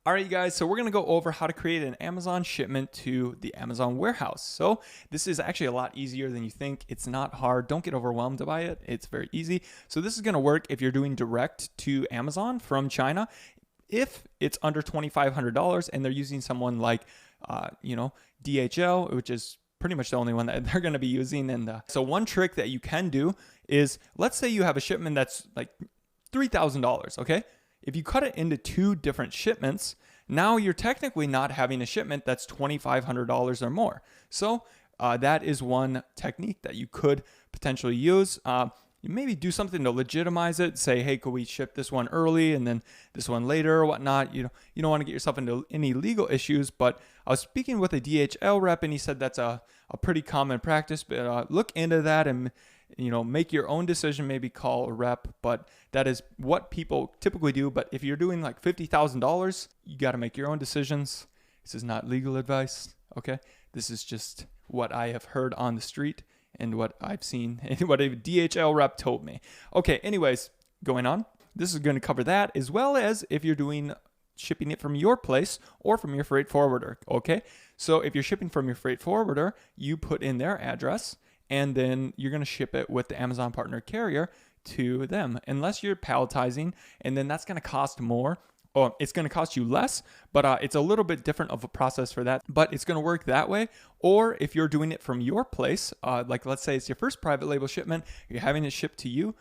All right, you guys, so we're going to go over how to create an Amazon shipment to the Amazon warehouse. So this is actually a lot easier than you think. It's not hard. Don't get overwhelmed by it. It's very easy. So this is going to work if you're doing direct to Amazon from China. If it's under $2,500 and they're using someone like, DHL, which is pretty much the only one that they're going to be using. And so one trick that you can do is, let's say you have a shipment that's like $3,000, okay? If you cut it into two different shipments, now you're technically not having a shipment that's $2,500 or more. So that is one technique that you could potentially use. You maybe do something to legitimize it. Say, hey, could we ship this one early and then this one later or whatnot? You don't want to get yourself into any legal issues. But I was speaking with a DHL rep and he said that's a pretty common practice. But look into that and make your own decision, maybe call a rep, but that is what people typically do. But if you're doing like $50,000, you got to make your own decisions. This is not legal advice, okay? This is just what I have heard on the street and what I've seen and what a DHL rep told me. Okay, anyways, going on. This is going to cover that, as well as if you're doing shipping it from your place or from your freight forwarder, okay? So if you're shipping from your freight forwarder, you put in their address, and then you're going to ship it with the Amazon partner carrier to them, unless you're palletizing, and then that's going to cost more. Or it's going to cost you less, but it's a little bit different of a process for that, but it's going to work that way. Or if you're doing it from your place, like let's say it's your first private label shipment, you're having it shipped to you,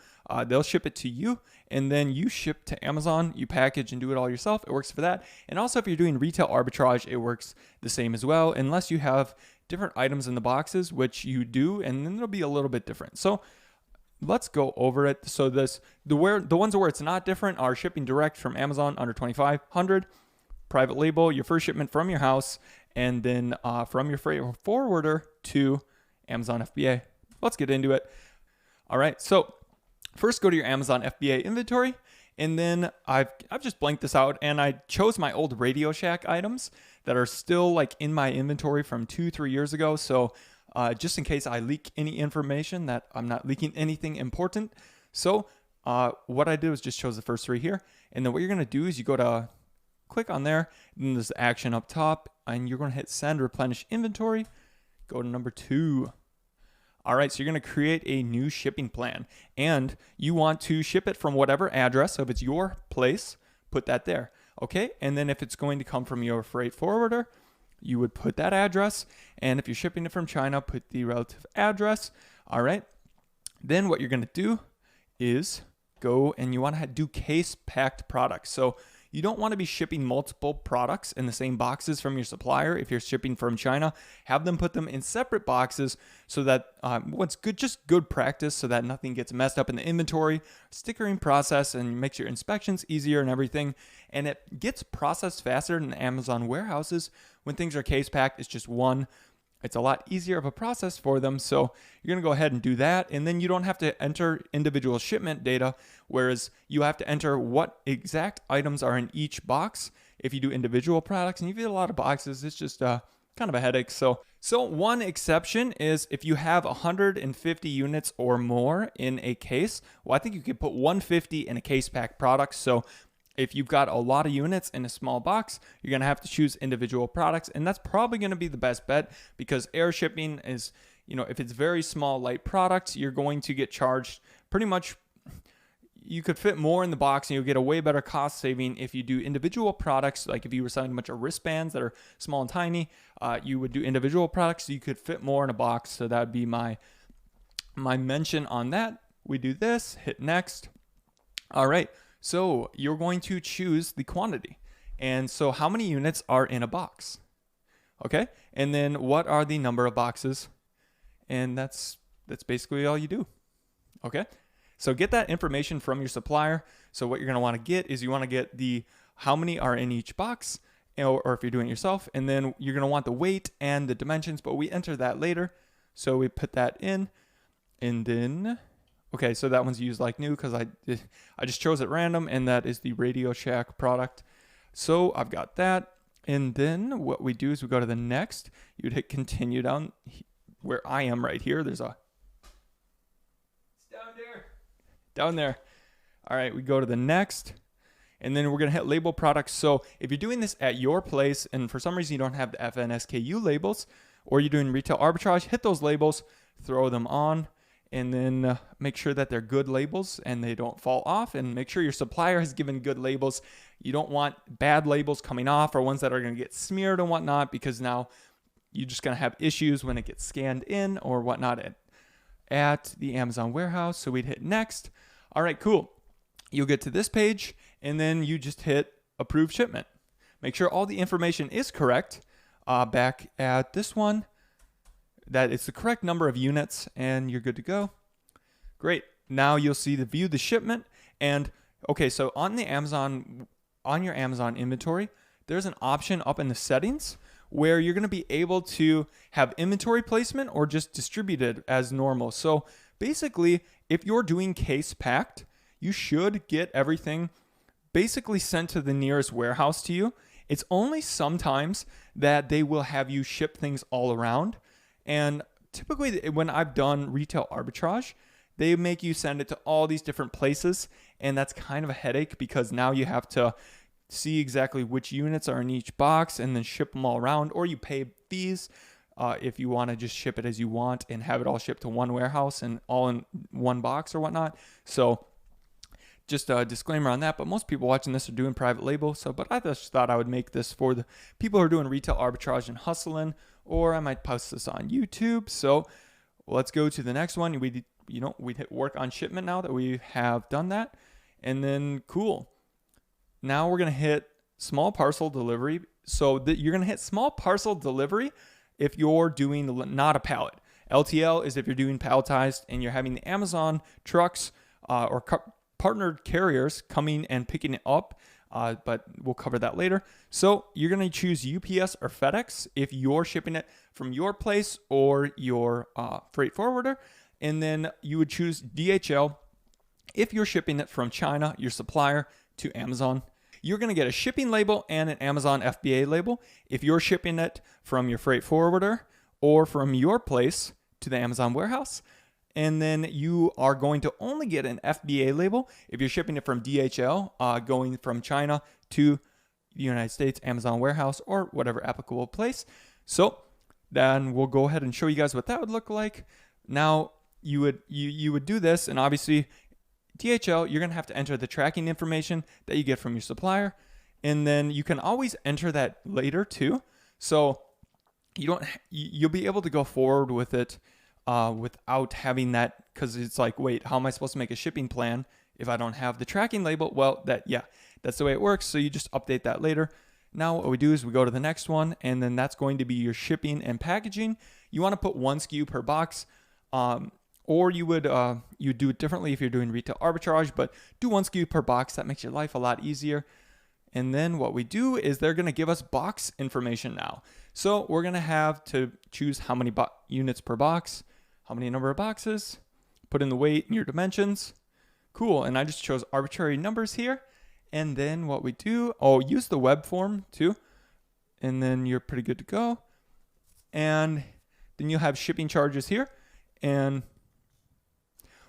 they'll ship it to you, and then you ship to Amazon, you package and do it all yourself. It works for that. And also if you're doing retail arbitrage, it works the same as well, unless you have different items in the boxes, which you do, and then it'll be a little bit different. So let's go over it. So the ones where it's not different are shipping direct from Amazon under $2,500, private label, your first shipment from your house, and then from your freight forwarder to Amazon FBA. Let's get into it. All right, so first go to your Amazon FBA inventory, and then I've just blanked this out, and I chose my old Radio Shack items that are still like in my inventory from 2-3 years ago. So just in case I leak any information, that I'm not leaking anything important. So what I did was just chose the first three here. And then what you're going to do is you go to click on there. Then there's the action up top. And you're going to hit send replenish inventory. Go to number 2. All right, so you're going to create a new shipping plan. And you want to ship it from whatever address. So if it's your place, put that there. Okay, and then if it's going to come from your freight forwarder, you would put that address, and if you're shipping it from China, put the relative address. All right. Then what you're going to do is go and you want to do case packed products. So you don't want to be shipping multiple products in the same boxes from your supplier. If you're shipping from China, have them put them in separate boxes so that what's good, just good practice, so that nothing gets messed up in the inventory, stickering process, and makes your inspections easier and everything. And it gets processed faster than Amazon warehouses. When things are case packed, it's just one. It's a lot easier of a process for them. So you're going to go ahead and do that. And then you don't have to enter individual shipment data, whereas you have to enter what exact items are in each box if you do individual products. And if you get a lot of boxes, it's just kind of a headache. So one exception is if you have 150 units or more in a case. Well, I think you could put 150 in a case pack product. So if you've got a lot of units in a small box, you're going to have to choose individual products. And that's probably going to be the best bet, because air shipping is, if it's very small, light products, you're going to get charged pretty much. You could fit more in the box and you'll get a way better cost saving if you do individual products. Like if you were selling a bunch of wristbands that are small and tiny, you would do individual products so you could fit more in a box. So that would be my mention on that. We do this, hit next. All right. So you're going to choose the quantity. And so how many units are in a box? Okay. And then what are the number of boxes? And that's basically all you do. Okay. So get that information from your supplier. So what you're going to want to get is you want to get the how many are in each box, or if you're doing it yourself. And then you're going to want the weight and the dimensions, but we enter that later. So we put that in, and then okay, so that one's used like new because I just chose it random, and that is the Radio Shack product. So I've got that. And then what we do is we go to the next. You'd hit continue down where I am right here. It's down there. All right, we go to the next. And then we're going to hit label products. So if you're doing this at your place and for some reason you don't have the FNSKU labels, or you're doing retail arbitrage, hit those labels, throw them on, and then make sure that they're good labels and they don't fall off, and make sure your supplier has given good labels. You don't want bad labels coming off or ones that are going to get smeared and whatnot, because now you're just going to have issues when it gets scanned in or whatnot at the Amazon warehouse. So we'd hit next. All right, cool. You'll get to this page and then you just hit approve shipment. Make sure all the information is correct back at this one, that it's the correct number of units, and you're good to go. Great. Now you'll see the view the shipment. And okay, so on the Amazon, on your Amazon inventory, there's an option up in the settings where you're going to be able to have inventory placement or just distribute it as normal. So basically, if you're doing case packed, you should get everything basically sent to the nearest warehouse to you. It's only sometimes that they will have you ship things all around. And typically when I've done retail arbitrage, they make you send it to all these different places. And that's kind of a headache, because now you have to see exactly which units are in each box and then ship them all around, or you pay fees if you want to just ship it as you want and have it all shipped to one warehouse and all in one box or whatnot. So just a disclaimer on that, but most people watching this are doing private label. But I just thought I would make this for the people who are doing retail arbitrage and hustling, or I might post this on YouTube. So let's go to the next one. We'd hit work on shipment now that we have done that. And then cool. Now we're going to hit small parcel delivery. So you're going to hit small parcel delivery if you're doing not a pallet. LTL is if you're doing palletized and you're having the Amazon trucks or partnered carriers coming and picking it up, but we'll cover that later. So you're going to choose UPS or FedEx if you're shipping it from your place or your freight forwarder. And then you would choose DHL if you're shipping it from China, your supplier, to Amazon. You're going to get a shipping label and an Amazon FBA label if you're shipping it from your freight forwarder or from your place to the Amazon warehouse. And then you are going to only get an FBA label if you're shipping it from DHL, going from China to the United States Amazon warehouse or whatever applicable place. So then we'll go ahead and show you guys what that would look like. Now you would do this, and obviously DHL, you're going to have to enter the tracking information that you get from your supplier, and then you can always enter that later too. So you'll be able to go forward with it without having that, because it's like, wait, how am I supposed to make a shipping plan if I don't have the tracking label? Well, that's the way it works. So you just update that later. Now what we do is we go to the next one, and then that's going to be your shipping and packaging. You want to put one SKU per box. Or you would do it differently if you're doing retail arbitrage, but do one SKU per box. That makes your life a lot easier. And then what we do is they're going to give us box information now. So we're going to have to choose how many units per box, how many number of boxes, put in the weight and your dimensions. Cool. And I just chose arbitrary numbers here. And then what we do, use the web form too. And then you're pretty good to go. And then you'll have shipping charges here. And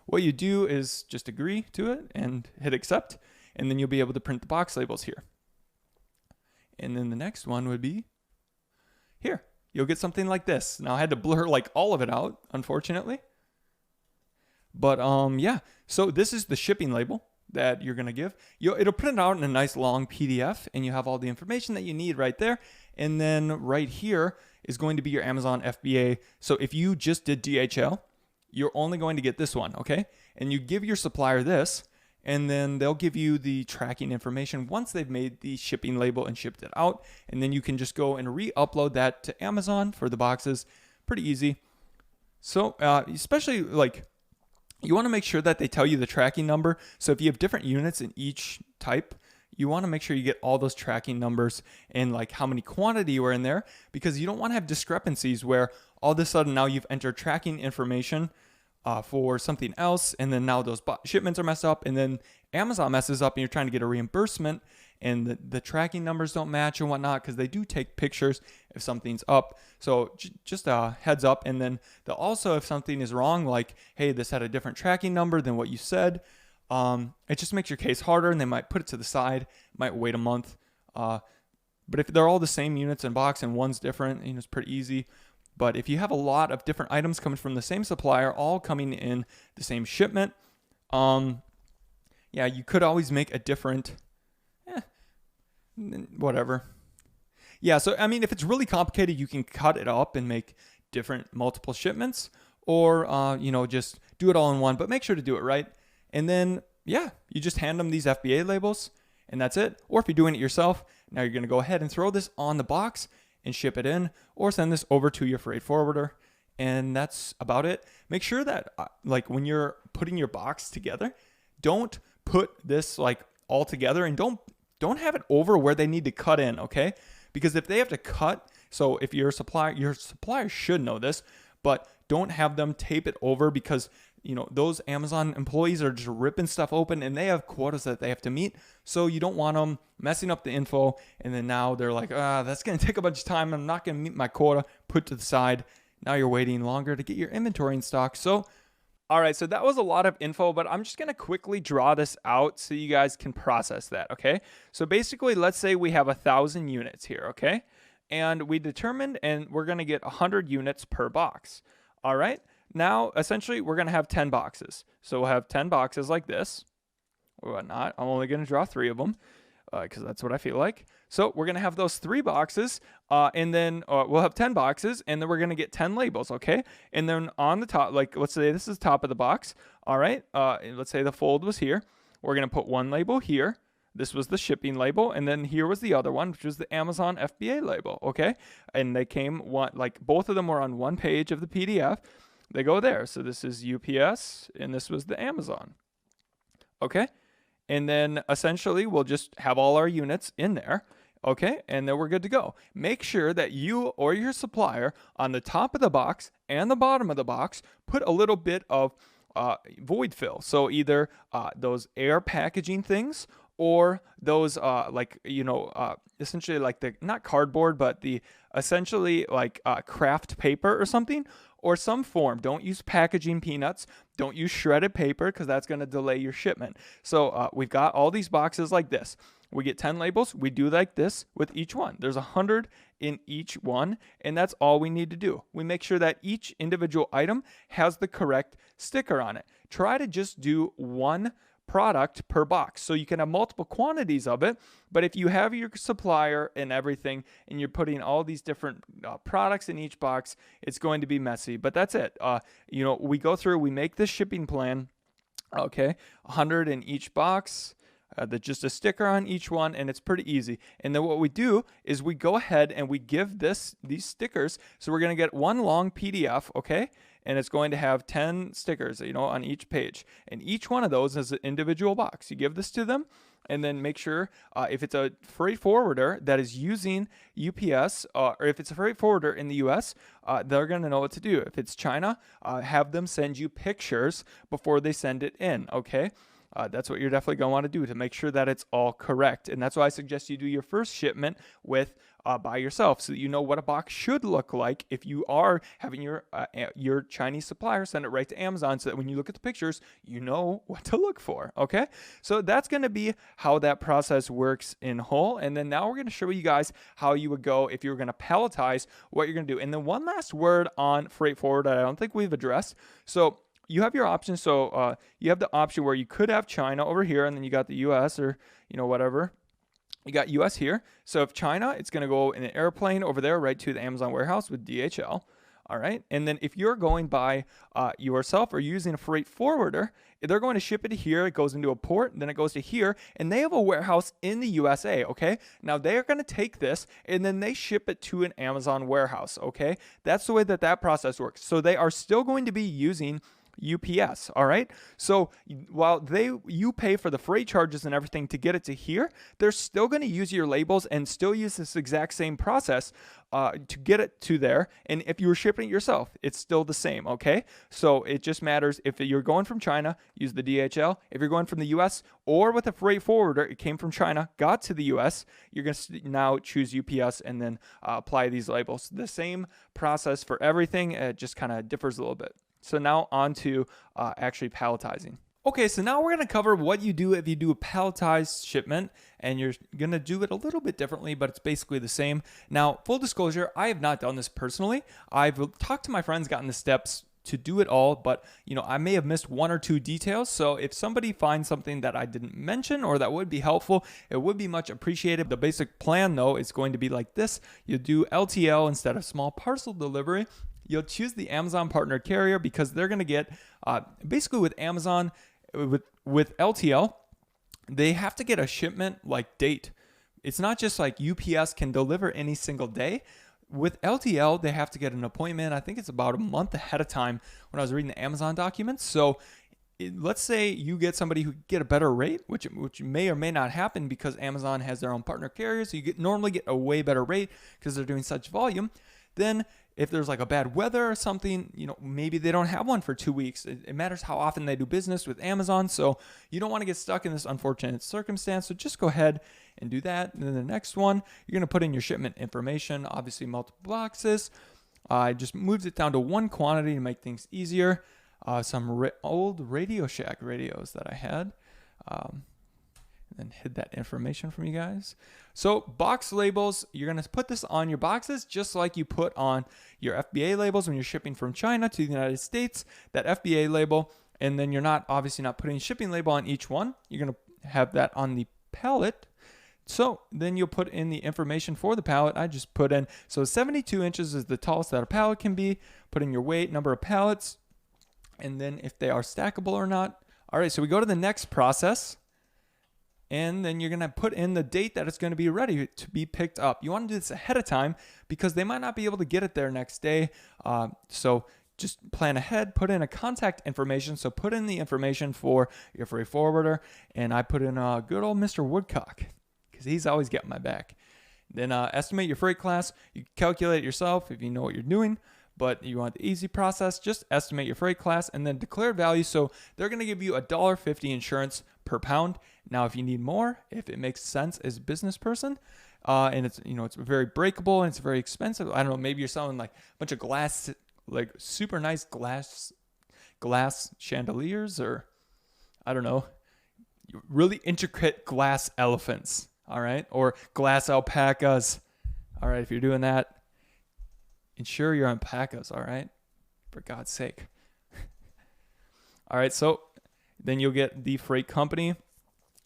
what you do is just agree to it and hit accept, and then you'll be able to print the box labels here. And then the next one would be here. You'll get something like this. Now I had to blur like all of it out, unfortunately. But yeah, so this is the shipping label that you're going to give. It'll print out in a nice long PDF, and you have all the information that you need right there. And then right here is going to be your Amazon FBA. So if you just did DHL, you're only going to get this one, okay? And you give your supplier this, and then they'll give you the tracking information once they've made the shipping label and shipped it out. And then you can just go and re-upload that to Amazon for the boxes. Pretty easy. So especially like you want to make sure that they tell you the tracking number. So if you have different units in each type, you want to make sure you get all those tracking numbers and like how many quantity were in there, because you don't want to have discrepancies where all of a sudden now you've entered tracking information for something else, and then now those shipments are messed up, and then Amazon messes up and you're trying to get a reimbursement and the tracking numbers don't match and whatnot, because they do take pictures if something's up. So just a heads up. And then also, if something is wrong, like, hey, this had a different tracking number than what you said, It just makes your case harder, and they might put it to the side, might wait a month. But if they're all the same units in box and one's different, it's pretty easy. But if you have a lot of different items coming from the same supplier, all coming in the same shipment, yeah, you could always make a different, whatever. Yeah, so I mean, if it's really complicated, you can cut it up and make different multiple shipments, or just do it all in one. But make sure to do it right. And then, yeah, you just hand them these FBA labels, and that's it. Or if you're doing it yourself, now you're going to go ahead and throw this on the box and ship it in, or send this over to your freight forwarder. And that's about it. Make sure that when you're putting your box together, don't put this all together, and don't have it over where they need to cut in, okay? Because if they have to cut, so if your supplier should know this, but don't have them tape it over, because those Amazon employees are just ripping stuff open, and they have quotas that they have to meet. So you don't want them messing up the info, and then now they're like, that's going to take a bunch of time. I'm not going to meet my quota. Put to the side. Now you're waiting longer to get your inventory in stock. So, all right, so that was a lot of info, but I'm just going to quickly draw this out so you guys can process that, okay? So basically, let's say we have 1,000 units here, okay? And we determined, and we're going to get 100 units per box, all right? Now, essentially, we're going to have 10 boxes. So we'll have 10 boxes like this, or whatnot. I'm only going to draw 3 of them, because that's what I feel like. So we're going to have those 3 boxes, and then we'll have 10 boxes, and then we're going to get 10 labels, okay? And then on the top, let's say this is the top of the box, all right? Let's say the fold was here. We're going to put 1 label here. This was the shipping label, and then here was the other one, which was the Amazon FBA label, okay? And they came, both of them were on one page of the PDF. They go there. So this is UPS, and this was the Amazon, okay? And then essentially we'll just have all our units in there, okay? And then we're good to go. Make sure that you or your supplier on the top of the box and the bottom of the box put a little bit of void fill. So either those air packaging things, or those essentially like the, not cardboard, but the essentially craft paper or something, or some form. Don't use packaging peanuts. Don't use shredded paper, because that's going to delay your shipment. So we've got all these boxes like this. We get 10 labels. We do like this with each one. There's 100 in each one, and that's all we need to do. We make sure that each individual item has the correct sticker on it. Try to just do 1 product per box, so you can have multiple quantities of it. But if you have your supplier and everything, and you're putting all these different products in each box, it's going to be messy. But that's it. We go through, we make this shipping plan, okay, 100 in each box, just a sticker on each one, and it's pretty easy. And then what we do is we go ahead and we give these stickers. So we're going to get 1 long PDF, okay? And it's going to have 10 stickers, on each page. And each one of those is an individual box. You give this to them, and then make sure if it's a freight forwarder that is using UPS, or if it's a freight forwarder in the US, they're going to know what to do. If it's China, have them send you pictures before they send it in, okay? That's what you're definitely going to want to do to make sure that it's all correct. And that's why I suggest you do your first shipment with by yourself, so that you know what a box should look like if you are having your Chinese supplier send it right to Amazon, so that when you look at the pictures, you know what to look for, okay? So that's going to be how that process works in whole. And then now we're going to show you guys how you would go if you were going to palletize, what you're going to do. And then one last word on freight forward that I don't think we've addressed. So you have your options. So you have the option where you could have China over here, and then you got the US, or whatever. You got US here. So if China, it's going to go in an airplane over there right to the Amazon warehouse with DHL. All right. And then if you're going by yourself or using a freight forwarder, they're going to ship it here. It goes into a port, then it goes to here, and they have a warehouse in the USA. Okay. Now they are going to take this and then they ship it to an Amazon warehouse. Okay. That's the way that process works. So they are still going to be using UPS. All right. So while you pay for the freight charges and everything to get it to here, they're still going to use your labels and still use this exact same process to get it to there. And if you were shipping it yourself, it's still the same. Okay. So it just matters if you're going from China, use the DHL. If you're going from the US or with a freight forwarder, it came from China, got to the US, you're going to now choose UPS and then apply these labels. The same process for everything. It just kind of differs a little bit. So now on to actually palletizing. Okay, so now we're going to cover what you do if you do a palletized shipment, and you're going to do it a little bit differently, but it's basically the same. Now, full disclosure, I have not done this personally. I've talked to my friends, gotten the steps to do it all, but I may have missed one or two details. So if somebody finds something that I didn't mention or that would be helpful, it would be much appreciated. The basic plan though is going to be like this. You do LTL instead of small parcel delivery. You'll choose the Amazon partner carrier because they're going to get basically with Amazon, with LTL, they have to get a shipment like date. It's not just like UPS can deliver any single day. With LTL, they have to get an appointment. I think it's about a month ahead of time when I was reading the Amazon documents. So let's say you get somebody who get a better rate, which may or may not happen because Amazon has their own partner carriers. So you normally get a way better rate because they're doing such volume. Then if there's like a bad weather or something, maybe they don't have one for 2 weeks. It matters how often they do business with Amazon. So you don't want to get stuck in this unfortunate circumstance. So just go ahead and do that. And then the next one, you're going to put in your shipment information, obviously multiple boxes. I just moved it down to one quantity to make things easier. Some old Radio Shack radios that I had. And hid that information from you guys. So box labels, you're going to put this on your boxes just like you put on your FBA labels when you're shipping from China to the United States, that FBA label. And then you're obviously not putting shipping label on each one. You're going to have that on the pallet. So then you'll put in the information for the pallet. I just put in, so 72 inches is the tallest that a pallet can be. Put in your weight, number of pallets, and then if they are stackable or not. All right, so we go to the next process. And then you're going to put in the date that it's going to be ready to be picked up. You want to do this ahead of time because they might not be able to get it there next day. So just plan ahead, put in a contact information. So put in the information for your freight forwarder. And I put in good old Mr. Woodcock because he's always got my back. Then estimate your freight class. You calculate it yourself if you know what you're doing. But you want the easy process, just estimate your freight class and then declared value. So they're going to give you $1.50 insurance per pound. Now, if you need more, if it makes sense as a business person, and it's it's very breakable and it's very expensive. I don't know, maybe you're selling like a bunch of glass, like super nice glass chandeliers, or I don't know, really intricate glass elephants. All right, or glass alpacas. All right, if you're doing that, insure your alpacas, all right? For God's sake. All right, so then you'll get the freight company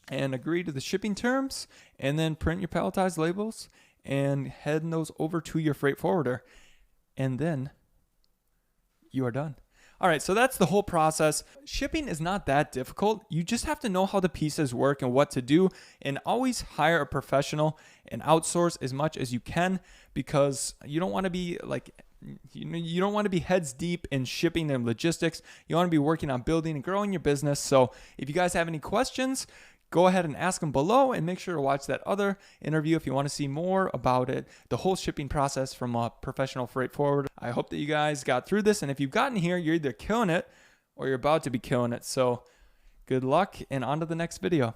and agree to the shipping terms, and then print your palletized labels and head those over to your freight forwarder. And then you are done. All right, so that's the whole process. Shipping is not that difficult. You just have to know how the pieces work and what to do, and always hire a professional and outsource as much as you can, because you don't want to be you don't want to be heads deep in shipping and logistics. You want to be working on building and growing your business. So if you guys have any questions, go ahead and ask them below, and make sure to watch that other interview if you want to see more about it, the whole shipping process from a professional freight forwarder. I hope that you guys got through this, and if you've gotten here, you're either killing it or you're about to be killing it. So good luck, and on to the next video.